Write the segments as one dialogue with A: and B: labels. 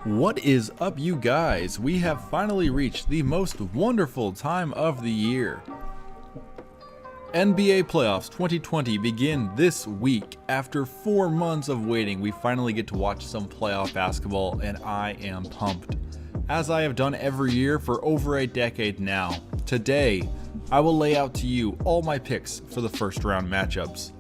A: What is up, you guys? We have finally reached the most wonderful time of the year. NBA Playoffs 2020 begin this week. After 4 months of waiting, we finally get to watch some playoff basketball, and I am pumped. As I have done every year for over a decade now, today I will lay out to you all my picks for the first round matchups.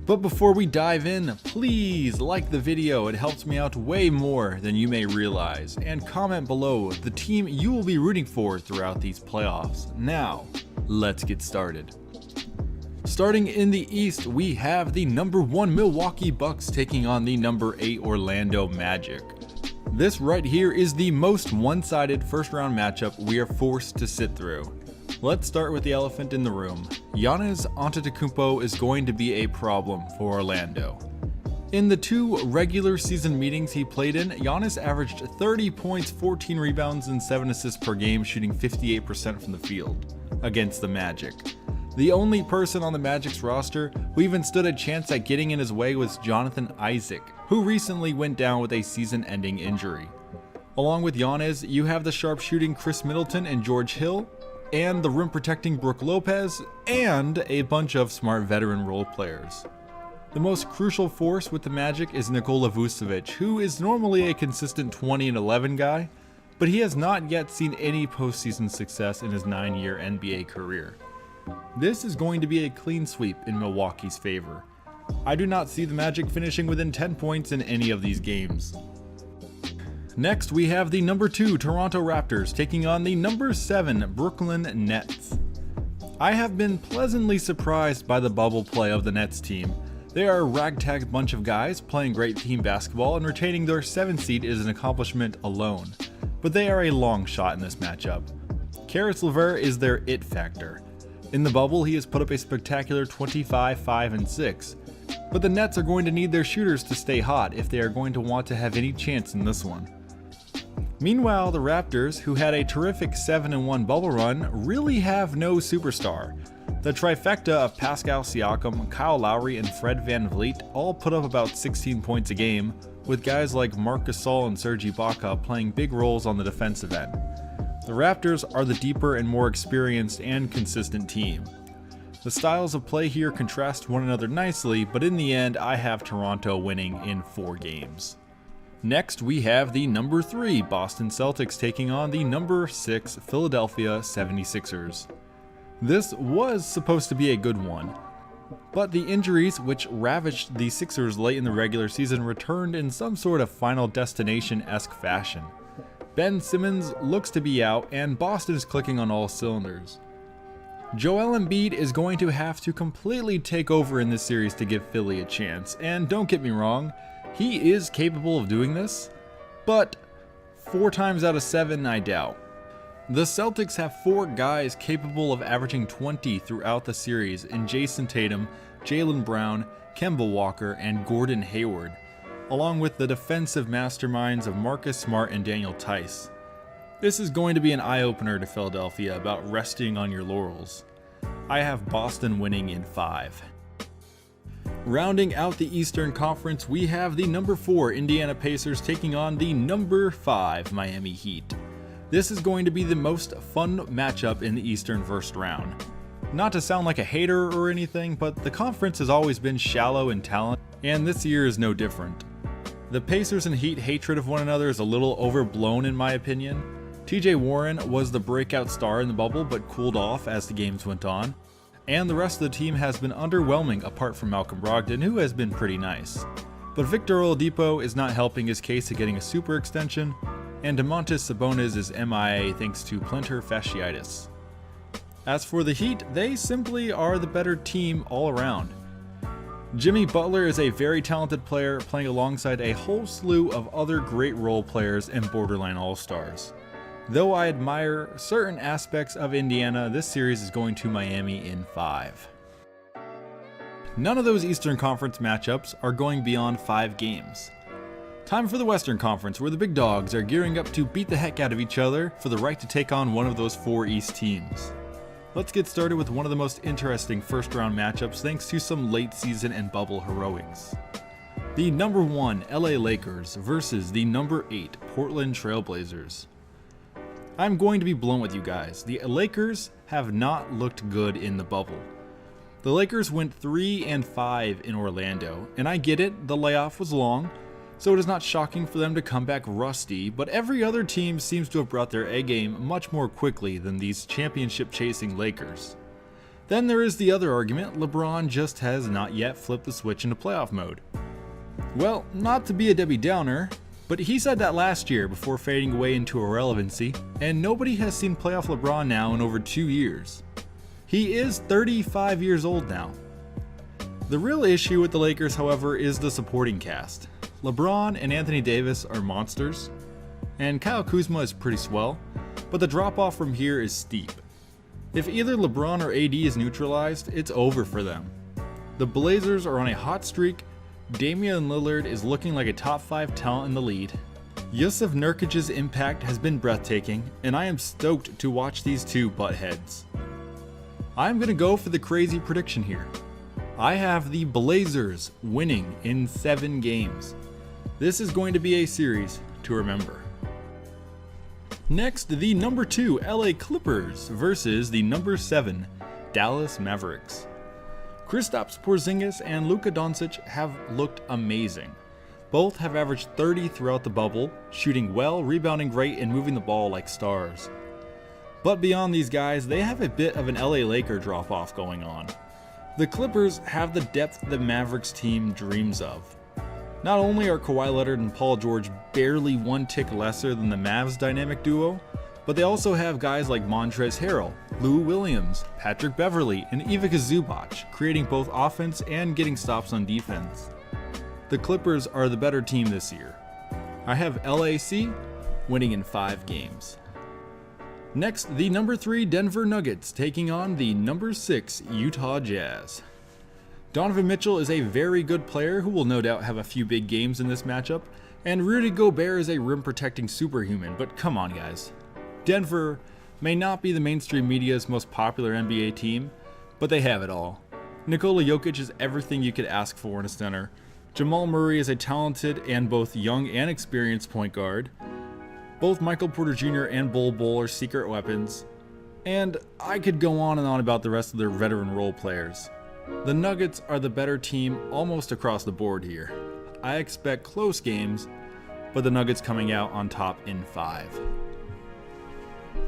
A: But before we dive in, please like the video, it helps me out way more than you may realize, and comment below the team you will be rooting for throughout these playoffs. Now, let's get started. Starting in the East, we have the number 1 Milwaukee Bucks taking on the number 8 Orlando Magic. This right here is the most one-sided first round matchup we are forced to sit through. Let's start with the elephant in the room. Giannis Antetokounmpo is going to be a problem for Orlando. In the 2 regular season meetings he played in, Giannis averaged 30 points, 14 rebounds, and 7 assists per game, shooting 58% from the field against the Magic. The only person on the Magic's roster who even stood a chance at getting in his way was Jonathan Isaac, who recently went down with a season-ending injury. Along with Giannis, you have the sharpshooting Chris Middleton and George Hill, and the rim-protecting Brook Lopez, and a bunch of smart veteran role players. The most crucial force with the Magic is Nikola Vucevic, who is normally a consistent 20 and 11 guy, but he has not yet seen any postseason success in his 9-year NBA career. This is going to be a clean sweep in Milwaukee's favor. I do not see the Magic finishing within 10 points in any of these games. Next, we have the number 2 Toronto Raptors taking on the number 7 Brooklyn Nets. I have been pleasantly surprised by the bubble play of the Nets team. They are a ragtag bunch of guys playing great team basketball, and retaining their 7th seed is an accomplishment alone. But they are a long shot in this matchup. Caris LeVert is their it factor. In the bubble, he has put up a spectacular 25, 5, and 6. But the Nets are going to need their shooters to stay hot if they are going to want to have any chance in this one. Meanwhile, the Raptors, who had a terrific 7-1 bubble run, really have no superstar. The trifecta of Pascal Siakam, Kyle Lowry, and Fred VanVleet all put up about 16 points a game, with guys like Marc Gasol and Serge Ibaka playing big roles on the defensive end. The Raptors are the deeper and more experienced and consistent team. The styles of play here contrast one another nicely, but in the end, I have Toronto winning in 4 games. Next, we have the number 3 Boston Celtics taking on the number 6 Philadelphia 76ers. This was supposed to be a good one, but the injuries which ravaged the Sixers late in the regular season returned in some sort of Final Destination-esque fashion. Ben Simmons looks to be out, and Boston is clicking on all cylinders. Joel Embiid is going to have to completely take over in this series to give Philly a chance, and don't get me wrong, he is capable of doing this, but 4 times out of 7 I doubt. The Celtics have 4 guys capable of averaging 20 throughout the series in Jason Tatum, Jaylen Brown, Kemba Walker, and Gordon Hayward, along with the defensive masterminds of Marcus Smart and Daniel Tice. This is going to be an eye-opener to Philadelphia about resting on your laurels. I have Boston winning in 5. Rounding out the Eastern Conference, we have the number 4 Indiana Pacers taking on the number 5 Miami Heat. This is going to be the most fun matchup in the Eastern first round. Not to sound like a hater or anything, but the conference has always been shallow in talent, and this year is no different. The Pacers and Heat hatred of one another is a little overblown in my opinion. TJ Warren was the breakout star in the bubble but cooled off as the games went on. And the rest of the team has been underwhelming apart from Malcolm Brogdon, who has been pretty nice. But Victor Oladipo is not helping his case of getting a super extension, and Domantas Sabonis is MIA thanks to plantar fasciitis. As for the Heat, they simply are the better team all around. Jimmy Butler is a very talented player playing alongside a whole slew of other great role players and borderline all-stars. Though I admire certain aspects of Indiana, this series is going to Miami in 5. None of those Eastern Conference matchups are going beyond 5 games. Time for the Western Conference, where the big dogs are gearing up to beat the heck out of each other for the right to take on one of those 4 East teams. Let's get started with one of the most interesting first round matchups thanks to some late season and bubble heroics. The number 1 LA Lakers versus the number 8 Portland Trailblazers. I'm going to be blunt with you guys. The Lakers have not looked good in the bubble. The Lakers went 3-5 in Orlando, and I get it, the layoff was long, so it is not shocking for them to come back rusty, but every other team seems to have brought their A game much more quickly than these championship-chasing Lakers. Then there is the other argument, LeBron just has not yet flipped the switch into playoff mode. Well, not to be a Debbie Downer, but he said that last year before fading away into irrelevancy, and nobody has seen playoff LeBron now in over 2 years. He is 35 years old now. The real issue with the Lakers, however, is the supporting cast. LeBron and Anthony Davis are monsters, and Kyle Kuzma is pretty swell, but the drop-off from here is steep. If either LeBron or AD is neutralized, it's over for them. The Blazers are on a hot streak. Damian Lillard is looking like a top 5 talent in the league. Jusuf Nurkic's impact has been breathtaking, and I am stoked to watch these two butt heads. I'm going to go for the crazy prediction here. I have the Blazers winning in 7 games. This is going to be a series to remember. Next, the number 2 LA Clippers versus the number 7 Dallas Mavericks. Kristaps Porzingis and Luka Doncic have looked amazing. Both have averaged 30 throughout the bubble, shooting well, rebounding great, and moving the ball like stars. But beyond these guys, they have a bit of an LA Laker drop-off going on. The Clippers have the depth the Mavericks team dreams of. Not only are Kawhi Leonard and Paul George barely one tick lesser than the Mavs dynamic duo, but they also have guys like Montrezl Harrell, Lou Williams, Patrick Beverley, and Ivica Zubac, creating both offense and getting stops on defense. The Clippers are the better team this year. I have LAC winning in 5 games. Next, the number 3 Denver Nuggets taking on the number 6 Utah Jazz. Donovan Mitchell is a very good player who will no doubt have a few big games in this matchup, and Rudy Gobert is a rim-protecting superhuman, but come on guys. Denver may not be the mainstream media's most popular NBA team, but they have it all. Nikola Jokic is everything you could ask for in a center. Jamal Murray is a talented and both young and experienced point guard. Both Michael Porter Jr. and Bol Bol are secret weapons. And I could go on and on about the rest of their veteran role players. The Nuggets are the better team almost across the board here. I expect close games, but the Nuggets coming out on top in 5.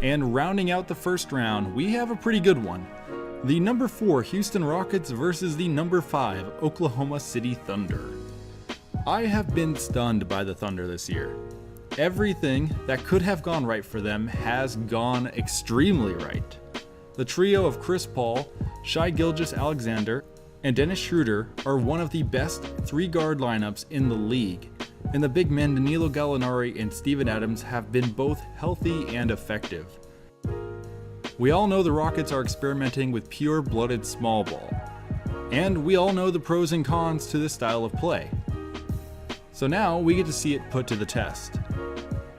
A: And rounding out the first round, we have a pretty good one. The number 4 Houston Rockets versus the number 5 Oklahoma City Thunder. I have been stunned by the Thunder this year. Everything that could have gone right for them has gone extremely right. The trio of Chris Paul, Shai Gilgeous-Alexander, and Dennis Schroeder are one of the best 3-guard lineups in the league, and the big men Danilo Gallinari and Steven Adams have been both healthy and effective. We all know the Rockets are experimenting with pure-blooded small ball, and we all know the pros and cons to this style of play. So now we get to see it put to the test.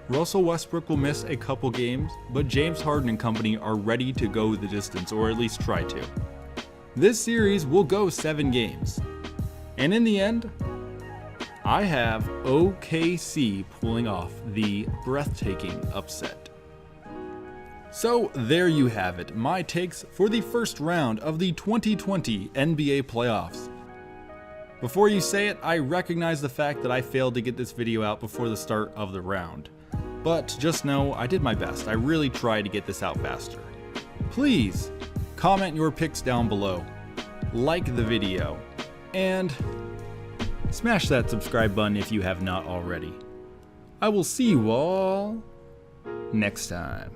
A: Russell Westbrook will miss a couple games, but James Harden and company are ready to go the distance, or at least try to. This series will go 7 games, and in the end, I have OKC pulling off the breathtaking upset. So there you have it, my takes for the first round of the 2020 NBA playoffs. Before you say it, I recognize the fact that I failed to get this video out before the start of the round. But just know I did my best. I really tried to get this out faster. Please comment your picks down below, like the video, and smash that subscribe button if you have not already. I will see you all next time.